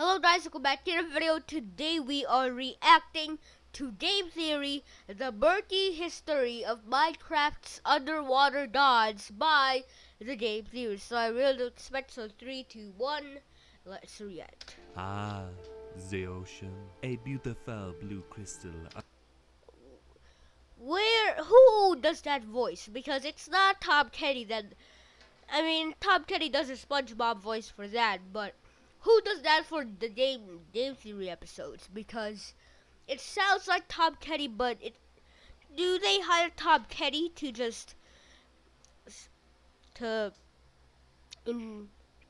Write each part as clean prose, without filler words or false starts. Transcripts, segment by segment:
Hello guys, welcome back to the video. Today we are reacting to Game Theory, the murky history of Minecraft's underwater gods by the Game Theory. So I really don't expect, so 3, 2, 1, let's react. The ocean, a beautiful blue crystal. Who does that voice? Because it's not Tom Kenny Tom Kenny does a SpongeBob voice for that, but who does that for the Game Theory episodes? Because it sounds like Tom Kenny, but do they hire Tom Kenny to just to to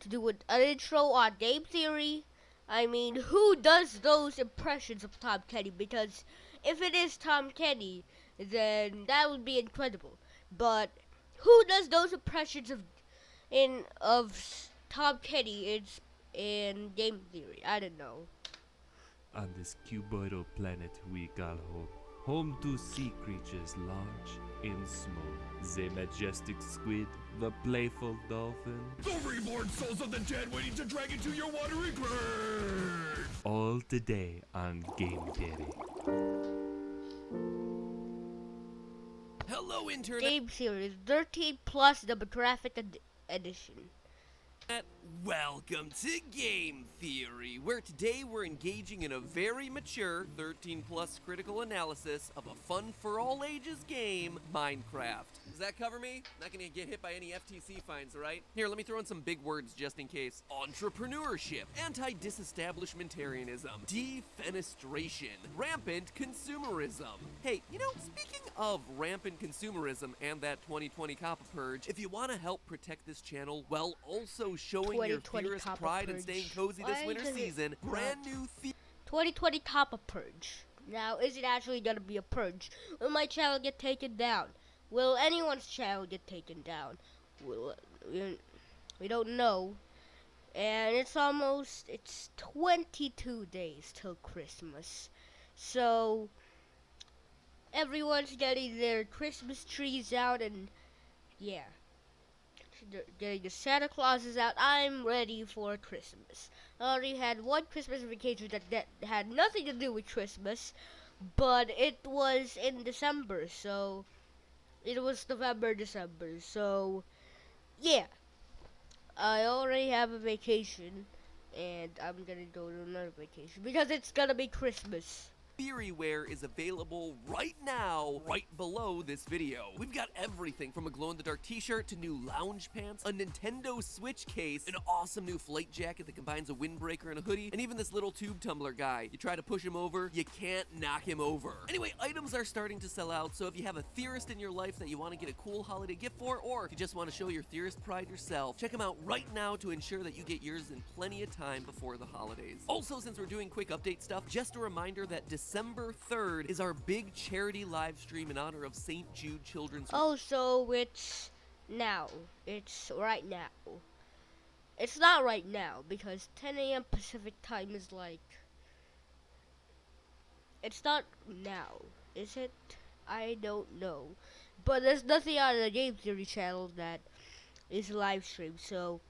do an intro on Game Theory? I mean, who does those impressions of Tom Kenny? Because if it is Tom Kenny, then that would be incredible. But who does those impressions of Tom Kenny in Game Theory? I don't know. On this cuboidal planet we call home. Home to sea creatures large and small. The majestic squid, the playful dolphin. The reborn souls of the dead waiting to drag into your watery grave! All today on Game Theory. Hello, Internet! Game Series 13 plus demographic edition. Welcome to Game Theory, where today we're engaging in a very mature 13 plus critical analysis of a fun for all ages game, Minecraft. Does that cover me? Not gonna get hit by any FTC fines, right? Here, let me throw in some big words just in case. Entrepreneurship, anti-disestablishmentarianism, defenestration, rampant consumerism. Hey, speaking of rampant consumerism and that 2020 COPPA purge, if you want to help protect this channel while also showing your fierce pride and staying cozy this winter season, brand new 2020 COPPA purge. Now, is it actually gonna be a purge? Will my channel get taken down? Will anyone's channel get taken down? We don't know. And it's 22 days till Christmas. So, everyone's getting their Christmas trees out and, yeah. Getting the Santa Clauses out. I'm ready for Christmas. I already had one Christmas vacation that had nothing to do with Christmas, but it was in December, so it was November, December. So yeah, I already have a vacation, and I'm gonna go to another vacation because it's gonna be Christmas. Theoryware is available right now, right below this video. We've got everything from a glow-in-the-dark t-shirt to new lounge pants, a Nintendo Switch case, an awesome new flight jacket that combines a windbreaker and a hoodie, and even this little tube tumbler guy. You try to push him over, you can't knock him over. Anyway, items are starting to sell out, so if you have a theorist in your life that you want to get a cool holiday gift for, or if you just want to show your theorist pride yourself, check them out right now to ensure that you get yours in plenty of time before the holidays. Also, since we're doing quick update stuff, just a reminder that December 3rd is our big charity live stream in honor of St. Jude Children's. Oh, so it's now. It's right now. It's not right now because 10 a.m. Pacific time is like. It's not now, is it? I don't know. But there's nothing on the Game Theory channel that is live streamed, so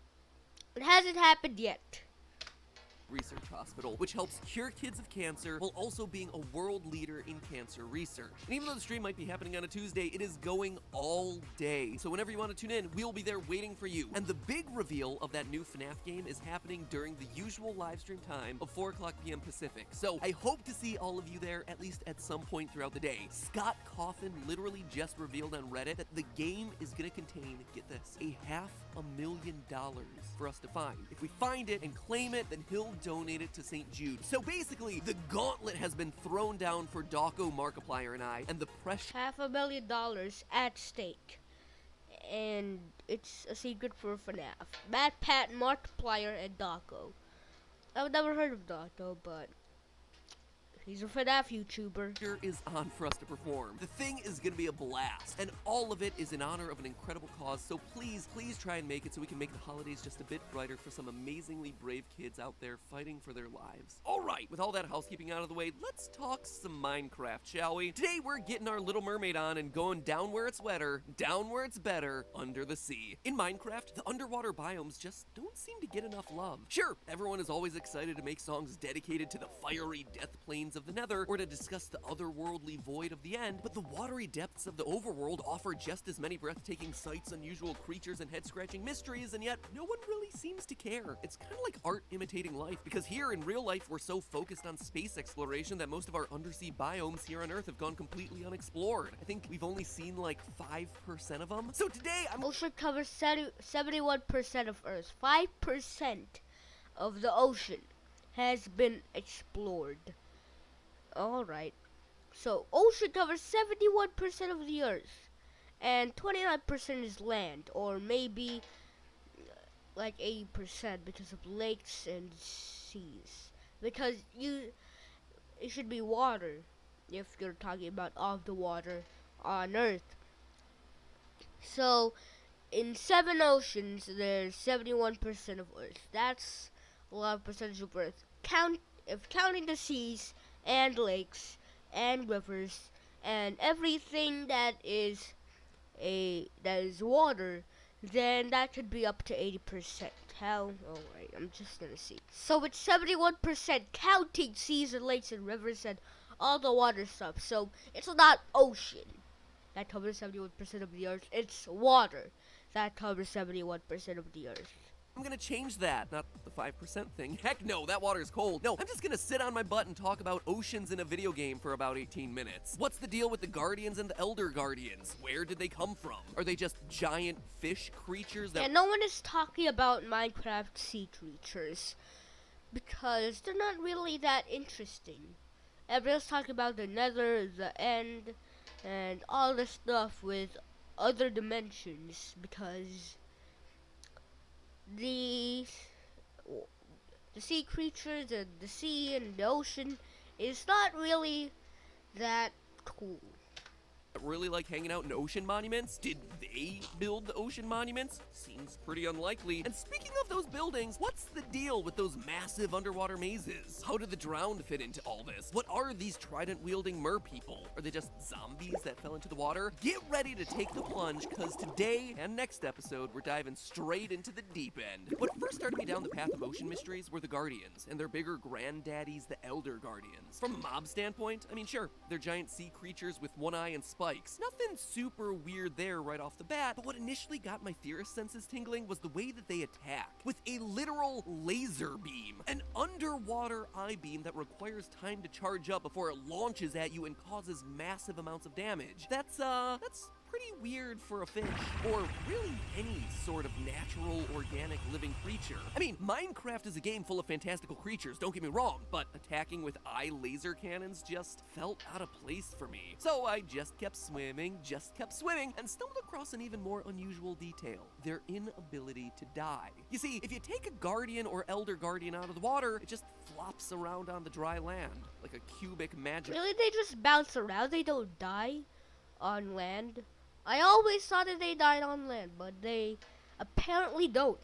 it hasn't happened yet. Research Hospital, which helps cure kids of cancer while also being a world leader in cancer research. And even though the stream might be happening on a Tuesday, it is going all day. So whenever you want to tune in, we'll be there waiting for you. And the big reveal of that new FNAF game is happening during the usual live stream time of 4 o'clock p.m. Pacific. So I hope to see all of you there at least at some point throughout the day. Scott Coffin literally just revealed on Reddit that the game is going to contain, get this, $500,000 for us to find. If we find it and claim it, then he'll donate it to St. Jude. So basically, the gauntlet has been thrown down for Dawko, Markiplier, and I, and the pressure— $500,000 at stake. And it's a secret for FNAF. Matt, Pat, Markiplier, and Dawko. I've never heard of Dawko, but He's a FNAF YouTuber. Is on for us to perform. The thing is gonna be a blast, and all of it is in honor of an incredible cause, so please try and make it so we can make the holidays just a bit brighter for some amazingly brave kids out there fighting for their lives. Alright, with all that housekeeping out of the way, let's talk some Minecraft, shall we? Today we're getting our Little Mermaid on and going down where it's wetter, down where it's better, under the sea. In Minecraft, the underwater biomes just don't seem to get enough love. Sure, everyone is always excited to make songs dedicated to the fiery death plains of the Nether, or to discuss the otherworldly void of the end, but the watery depths of the overworld offer just as many breathtaking sights, unusual creatures, and head-scratching mysteries, and yet no one really seems to care. It's kind of like art imitating life, because here in real life we're so focused on space exploration that most of our undersea biomes here on Earth have gone completely unexplored. I think we've only seen like 5% of them. So today Ocean covers 71% of Earth. 5% of the ocean has been explored. Alright. So, ocean covers 71% of the Earth. And 29% is land. Or maybe like 80% because of lakes and seas. Because it should be water if you're talking about all the water on Earth. So, in 7 oceans, there's 71% of Earth. That's a lot of percentage of Earth. If counting the seas and lakes and rivers and everything that is water, then that could be up to 80%. How? Alright, I'm just gonna see. So it's 71% counting seas and lakes and rivers and all the water stuff. So it's not ocean that covers 71% of the Earth. It's water that covers 71% of the Earth. I'm gonna change that, not the 5% thing. Heck no, that water is cold. No, I'm just gonna sit on my butt and talk about oceans in a video game for about 18 minutes. What's the deal with the Guardians and the Elder Guardians? Where did they come from? Are they just giant fish creatures that— And no one is talking about Minecraft sea creatures because they're not really that interesting. Everyone's talking about the Nether, the End, and all the stuff with other dimensions because the sea creatures and the sea and the ocean is not really that cool. really like hanging out in ocean monuments? Did they build the ocean monuments? Seems pretty unlikely. And speaking of those buildings, what's the deal with those massive underwater mazes? How do the drowned fit into all this? What are these trident-wielding mer people? Are they just zombies that fell into the water? Get ready to take the plunge, because today and next episode, we're diving straight into the deep end. What first started me down the path of ocean mysteries were the Guardians, and their bigger granddaddies, the Elder Guardians. From a mob standpoint, I mean, sure, they're giant sea creatures with one eye and spikes. Nothing super weird there right off the bat, but what initially got my theorist senses tingling was the way that they attack. With a literal laser beam. An underwater eye beam that requires time to charge up before it launches at you and causes massive amounts of damage. That's pretty weird for a fish, or really any sort of natural, organic, living creature. I mean, Minecraft is a game full of fantastical creatures, don't get me wrong, but attacking with eye laser cannons just felt out of place for me. So I just kept swimming, and stumbled across an even more unusual detail: their inability to die. You see, if you take a Guardian or Elder Guardian out of the water, it just flops around on the dry land, like a cubic magic. Really, they just bounce around? They don't die on land? I always thought that they died on land, but they apparently don't.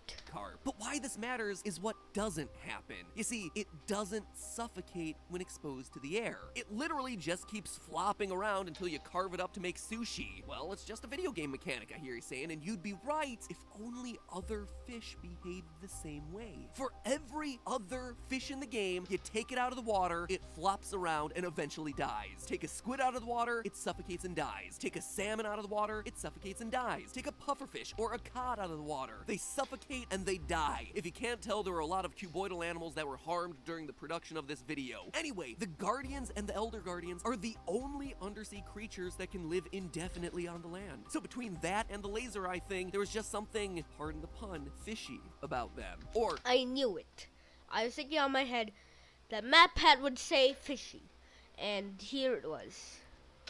But why this matters is what doesn't happen. You see, it doesn't suffocate when exposed to the air. It literally just keeps flopping around until you carve it up to make sushi. Well, it's just a video game mechanic, I hear you saying, and you'd be right if only other fish behaved the same way. For every other fish in the game, you take it out of the water, it flops around and eventually dies. Take a squid out of the water, it suffocates and dies. Take a salmon out of the water, it suffocates and dies. Take a pufferfish or a cod out of the water, they suffocate and they die. If you can't tell, there were a lot of cuboidal animals that were harmed during the production of this video. Anyway, the Guardians and the Elder Guardians are the only undersea creatures that can live indefinitely on the land. So between that and the laser eye thing, there was just something, pardon the pun, fishy about them. Or I knew it. I was thinking on my head that MatPat would say fishy, and here it was.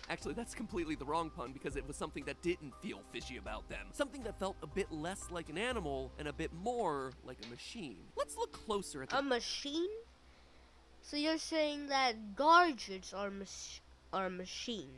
actually, that's completely the wrong pun, because it was something that didn't feel fishy about them. Something that felt a bit less like an animal and a bit more like a machine. Let's look closer at the— A machine? So you're saying that guardians are machine.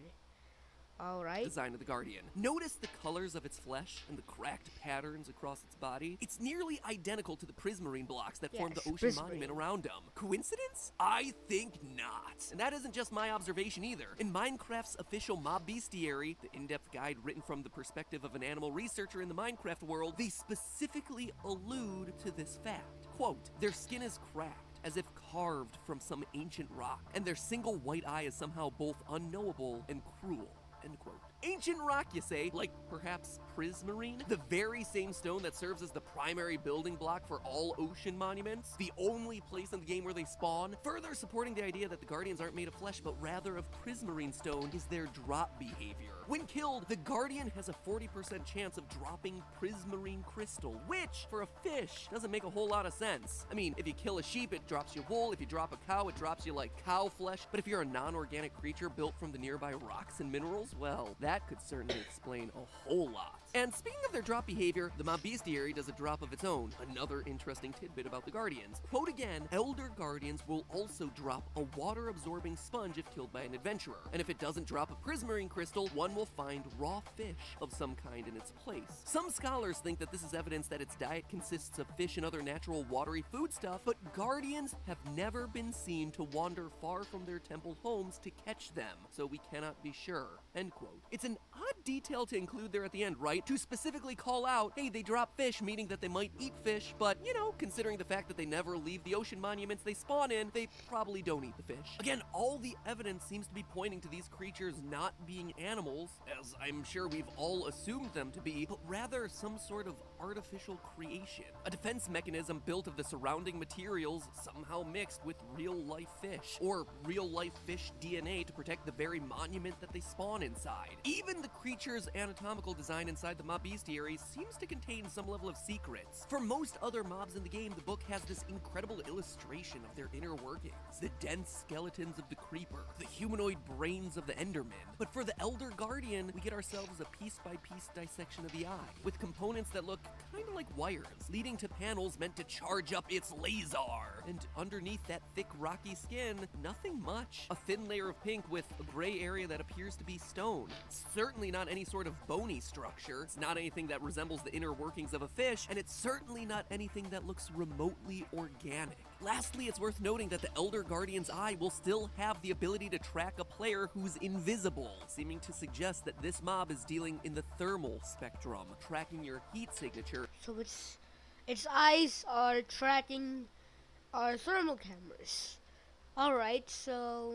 Alright. Design of the Guardian. Notice the colors of its flesh and the cracked patterns across its body. It's nearly identical to the prismarine blocks that form the Yes, ocean prismarine. monument around them. Coincidence? I think not. And that isn't just my observation either. In Minecraft's official mob bestiary, the in-depth guide written from the perspective of an animal researcher in the Minecraft world, they specifically allude to this fact. Quote, their skin is cracked, as if carved from some ancient rock, and their single white eye is somehow both unknowable and cruel. End quote. Ancient rock, you say? Like perhaps prismarine? The very same stone that serves as the primary building block for all ocean monuments? The only place in the game where they spawn? Further supporting the idea that the Guardians aren't made of flesh but rather of prismarine stone is their drop behavior. When killed, the Guardian has a 40% chance of dropping prismarine crystal, which, for a fish, doesn't make a whole lot of sense. I mean, if you kill a sheep, it drops you wool. If you drop a cow, it drops you like cow flesh. But if you're a non-organic creature built from the nearby rocks and minerals, well, that could certainly explain a whole lot. And speaking of their drop behavior, the mob bestiary does a drop of its own. Another interesting tidbit about the Guardians. Quote again, Elder Guardians will also drop a water-absorbing sponge if killed by an adventurer. And if it doesn't drop a prismarine crystal, one will find raw fish of some kind in its place. Some scholars think that this is evidence that its diet consists of fish and other natural watery foodstuff, but Guardians have never been seen to wander far from their temple homes to catch them, so we cannot be sure. End quote. It's an odd detail to include there at the end, right? To specifically call out, hey, they drop fish, meaning that they might eat fish, but, you know, considering the fact that they never leave the ocean monuments they spawn in, they probably don't eat the fish. Again, all the evidence seems to be pointing to these creatures not being animals, as I'm sure we've all assumed them to be, but rather some sort of artificial creation. A defense mechanism built of the surrounding materials somehow mixed with real-life fish, or real-life fish DNA to protect the very monument that they spawn inside. Even the creature's anatomical design inside the mob bestiary seems to contain some level of secrets. For most other mobs in the game, the book has this incredible illustration of their inner workings. The dense skeletons of the creeper, the humanoid brains of the Enderman. But for the Elder Guardian, we get ourselves a piece-by-piece dissection of the eye, with components that look kinda like wires, leading to panels meant to charge up its laser. And underneath that thick, rocky skin, nothing much. A thin layer of pink with a gray area that appears to be stone. It's certainly not any sort of bony structure. It's not anything that resembles the inner workings of a fish, and it's certainly not anything that looks remotely organic. Lastly, it's worth noting that the Elder Guardian's eye will still have the ability to track a player who's invisible, seeming to suggest that this mob is dealing in the thermal spectrum, tracking your heat signature. So its eyes are tracking our thermal cameras. Alright, so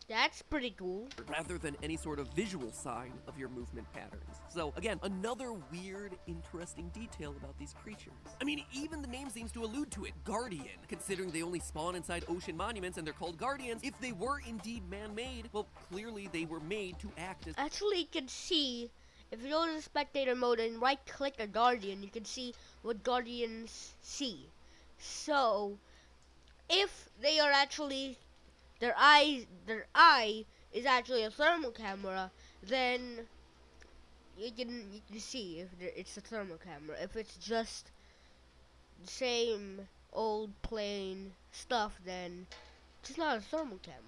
that's pretty cool. Rather than any sort of visual sign of your movement patterns. So again, another weird, interesting detail about these creatures. I mean, even the name seems to allude to it, Guardian. Considering they only spawn inside ocean monuments and they're called Guardians, if they were indeed man-made, well, clearly they were made to act as... Actually, you can see, if you go to the spectator mode and right-click a Guardian, you can see what Guardians see. So, if they are actually... Their eye is actually a thermal camera, then you can see if it's a thermal camera. If it's just the same old plain stuff, then it's not a thermal camera.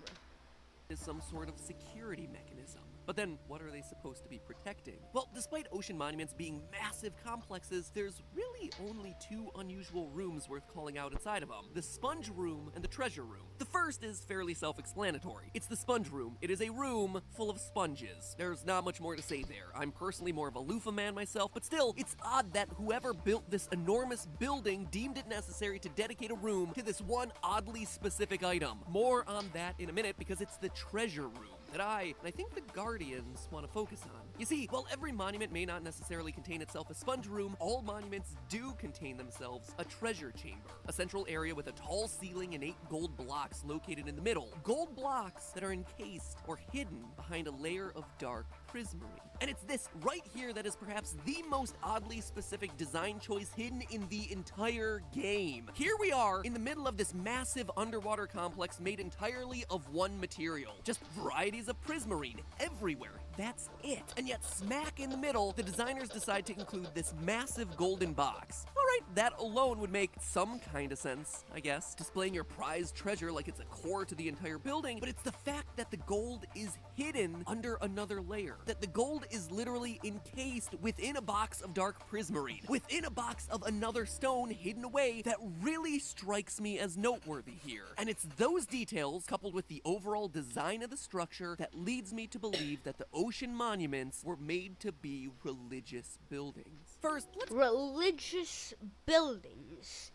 Is some sort of security mechanism. But then, what are they supposed to be protecting? Well, despite ocean monuments being massive complexes, there's really only two unusual rooms worth calling out inside of them. The sponge room and the treasure room. The first is fairly self-explanatory. It's the sponge room. It is a room full of sponges. There's not much more to say there. I'm personally more of a loofah man myself, but still, it's odd that whoever built this enormous building deemed it necessary to dedicate a room to this one oddly specific item. More on that in a minute, because it's the treasure room that I think the Guardians want to focus on. You see, while every monument may not necessarily contain itself a sponge room, all monuments do contain themselves a treasure chamber, a central area with a tall ceiling and 8 gold blocks located in the middle. Gold blocks that are encased or hidden behind a layer of dark prismarine. And it's this right here that is perhaps the most oddly specific design choice hidden in the entire game. Here we are in the middle of this massive underwater complex made entirely of one material. Just varieties of prismarine everywhere, that's it. And yet, smack in the middle, the designers decide to include this massive golden box. Alright, that alone would make some kind of sense, I guess. Displaying your prized treasure like it's a core to the entire building, but it's the fact that the gold is hidden under another layer. That the gold is literally encased within a box of dark prismarine, within a box of another stone hidden away, that really strikes me as noteworthy here. And it's those details, coupled with the overall design of the structure, that leads me to believe that the ocean monuments were made to be religious buildings. First, let's Religious buildings.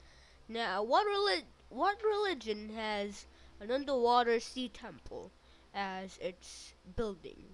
Now, what religion has an underwater sea temple as its building?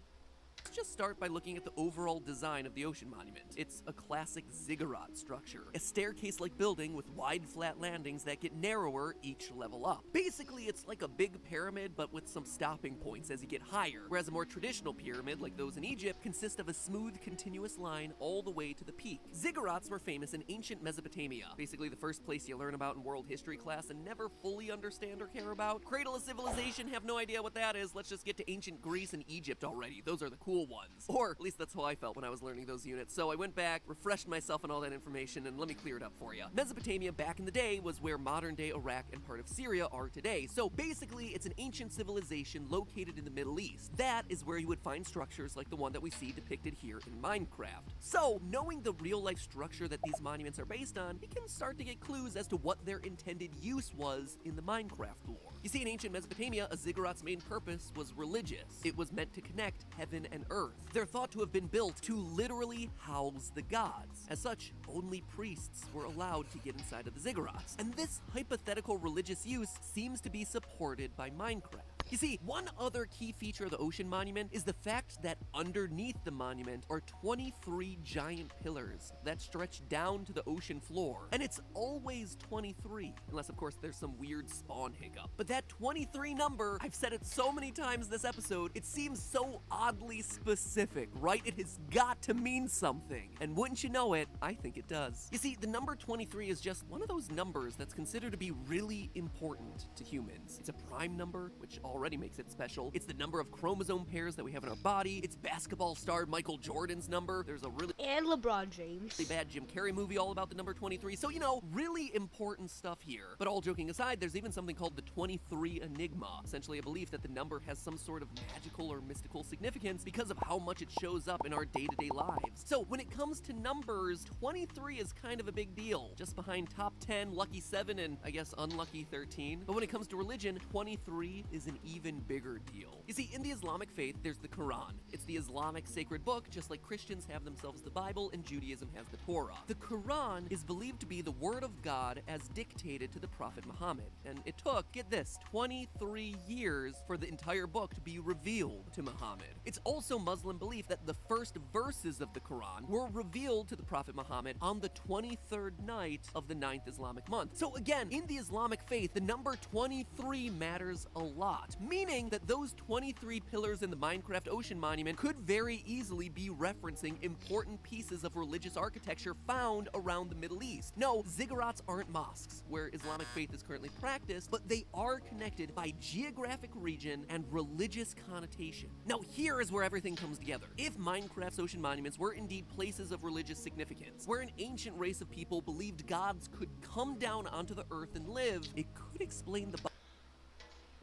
just start by looking at the overall design of the ocean monument. It's a classic ziggurat structure, a staircase-like building with wide flat landings that get narrower each level up. Basically, it's like a big pyramid but with some stopping points as you get higher, whereas a more traditional pyramid like those in Egypt consist of a smooth continuous line all the way to the peak. Ziggurats were famous in ancient Mesopotamia, basically the first place you learn about in world history class and never fully understand or care about. Cradle of civilization, have no idea what that is. Let's just get to ancient Greece and Egypt already. Those are the cool ones. Or at least that's how I felt when I was learning those units. So I went back, refreshed myself on all that information, and let me clear it up for you. Mesopotamia back in the day was where modern-day Iraq and part of Syria are today. So basically, it's an ancient civilization located in the Middle East. That is where you would find structures like the one that we see depicted here in Minecraft. So, knowing the real-life structure that these monuments are based on, you can start to get clues as to what their intended use was in the Minecraft lore. You see, in ancient Mesopotamia, a ziggurat's main purpose was religious. It was meant to connect heaven and earth. They're thought to have been built to literally house the gods. As such, only priests were allowed to get inside of the ziggurats. And this hypothetical religious use seems to be supported by Minecraft. You see, one other key feature of the ocean monument is the fact that underneath the monument are 23 giant pillars that stretch down to the ocean floor. And it's always 23, unless of course there's some weird spawn hiccup. But that 23 number, I've said it so many times this episode, it seems so oddly specific, right? It has got to mean something. And wouldn't you know it, I think it does. You see, the number 23 is just one of those numbers that's considered to be really important to humans. It's a prime number, which already makes it special. It's the number of chromosome pairs that we have in our body. It's basketball star Michael Jordan's number. There's a really And LeBron James. bad Jim Carrey movie all about the number 23. So, you know, really important stuff here. But all joking aside, there's even something called the 23 Enigma. Essentially a belief that the number has some sort of magical or mystical significance because of how much it shows up in our day-to-day lives. So when it comes to numbers, 23 is kind of a big deal. Just behind top 10, lucky 7, and I guess unlucky 13. But when it comes to religion, 23 is an even bigger deal. You see, in the Islamic faith, there's the Quran. It's the Islamic sacred book, just like Christians have themselves the Bible and Judaism has the Torah. The Quran is believed to be the word of God as dictated to the Prophet Muhammad. And it took, get this, 23 years for the entire book to be revealed to Muhammad. It's also Muslim belief that the first verses of the Quran were revealed to the Prophet Muhammad on the 23rd night of the 9th Islamic month. So again, in the Islamic faith, the number 23 matters a lot, meaning that those 23 pillars in the Minecraft Ocean Monument could very easily be referencing important pieces of religious architecture found around the Middle East. No, ziggurats aren't mosques, where Islamic faith is currently practiced, but they are connected by geographic region and religious connotation. Now here is where everything comes together. If Minecraft's ocean monuments were indeed places of religious significance, where an ancient race of people believed gods could come down onto the earth and live, it could explain the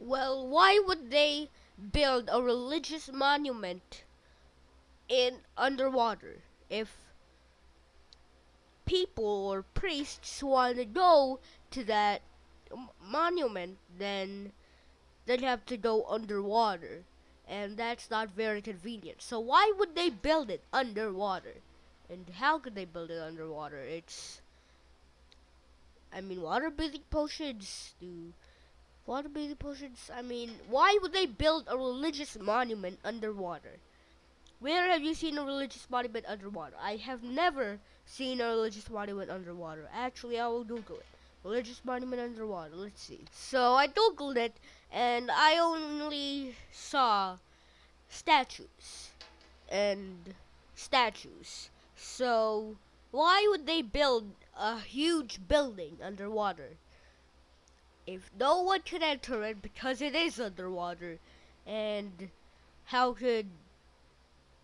Well, why would they build a religious monument in underwater if people or priests want to go to that monument? Then they'd have to go underwater, and that's not very convenient. So why would they build it underwater? And how could they build it underwater? Water breathing potions why would they build a religious monument underwater? Where have you seen a religious monument underwater? I have never seen a religious monument underwater. Actually, I will Google it. Religious monument underwater. Let's see. So I Googled it, and I only saw statues and statues. So why would they build a huge building underwater if no one could enter it because it is underwater? And how could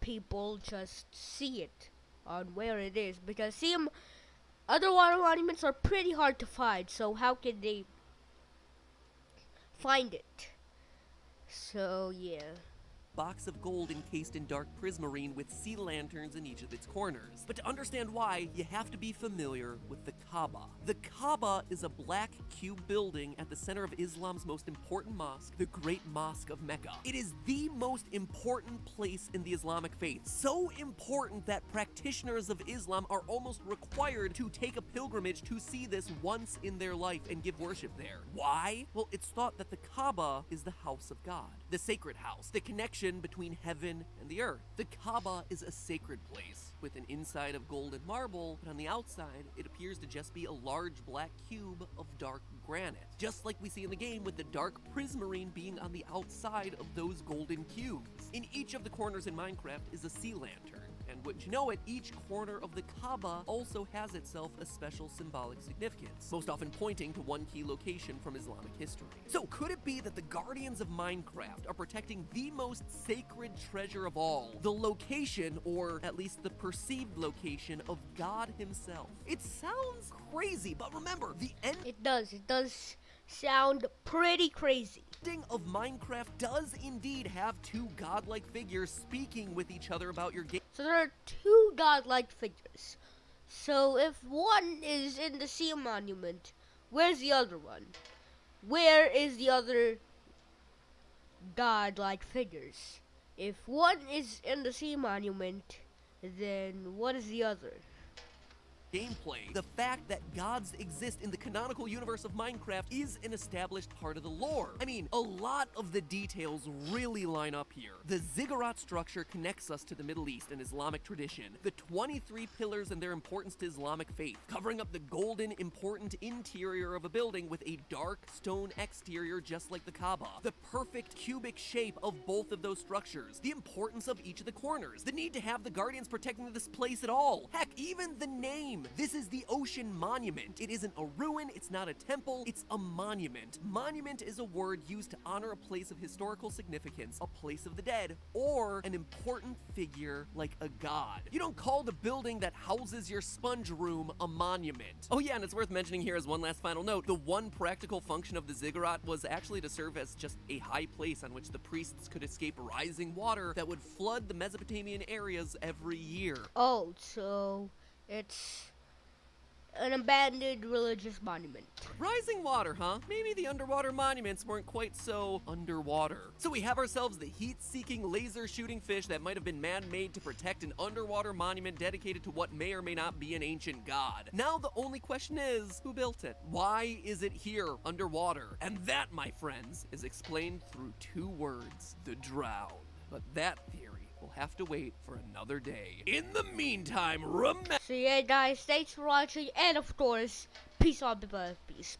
people just see it on where it is, because underwater monuments are pretty hard to find, so how can they find it? So yeah. Box of gold encased in dark prismarine with sea lanterns in each of its corners. But to understand why, you have to be familiar with the Kaaba. The Kaaba is a black cube building at the center of Islam's most important mosque, the Great Mosque of Mecca. It is the most important place in the Islamic faith. So important that practitioners of Islam are almost required to take a pilgrimage to see this once in their life and give worship there. Why? Well, it's thought that the Kaaba is the house of God, the sacred house, the connection between heaven and the earth. The Kaaba is a sacred place with an inside of gold and marble, but on the outside, it appears to just be a large black cube of dark granite. Just like we see in the game, with the dark prismarine being on the outside of those golden cubes. In each of the corners in Minecraft is a sea lantern. And wouldn't you know it, each corner of the Kaaba also has itself a special symbolic significance, most often pointing to one key location from Islamic history. So could it be that the Guardians of Minecraft are protecting the most sacred treasure of all, the location, or at least the perceived location, of God himself? It sounds crazy, but remember, the It does sound pretty crazy. ending of Minecraft does indeed have two godlike figures speaking with each other about your game. So there are two godlike figures. So if one is in the sea monument, where's the other one? Where is the other godlike figures? If one is in the sea monument, then what is the other? Gameplay. The fact that gods exist in the canonical universe of Minecraft is an established part of the lore. I mean, a lot of the details really line up here. The ziggurat structure connects us to the Middle East and Islamic tradition. The 23 pillars and their importance to Islamic faith, covering up the golden, important interior of a building with a dark stone exterior just like the Kaaba. The perfect cubic shape of both of those structures. The importance of each of the corners. The need to have the Guardians protecting this place at all. Heck, even the name. This is the Ocean Monument. It isn't a ruin, it's not a temple, it's a monument. Monument is a word used to honor a place of historical significance, a place of the dead, or an important figure like a god. You don't call the building that houses your sponge room a monument. Oh yeah, and it's worth mentioning here as one last final note, the one practical function of the ziggurat was actually to serve as just a high place on which the priests could escape rising water that would flood the Mesopotamian areas every year. Oh, so it's an abandoned religious monument. Rising water, huh? Maybe the underwater monuments weren't quite so underwater. So we have ourselves the heat-seeking laser-shooting fish that might have been man-made to protect an underwater monument dedicated to what may or may not be an ancient god. Now the only question is, who built it? Why is it here underwater? And that, my friends, is explained through two words: the drown. But that theory will have to wait for another day. In the meantime, remember. So yeah guys, thanks for watching, and of course, peace on people. Peace.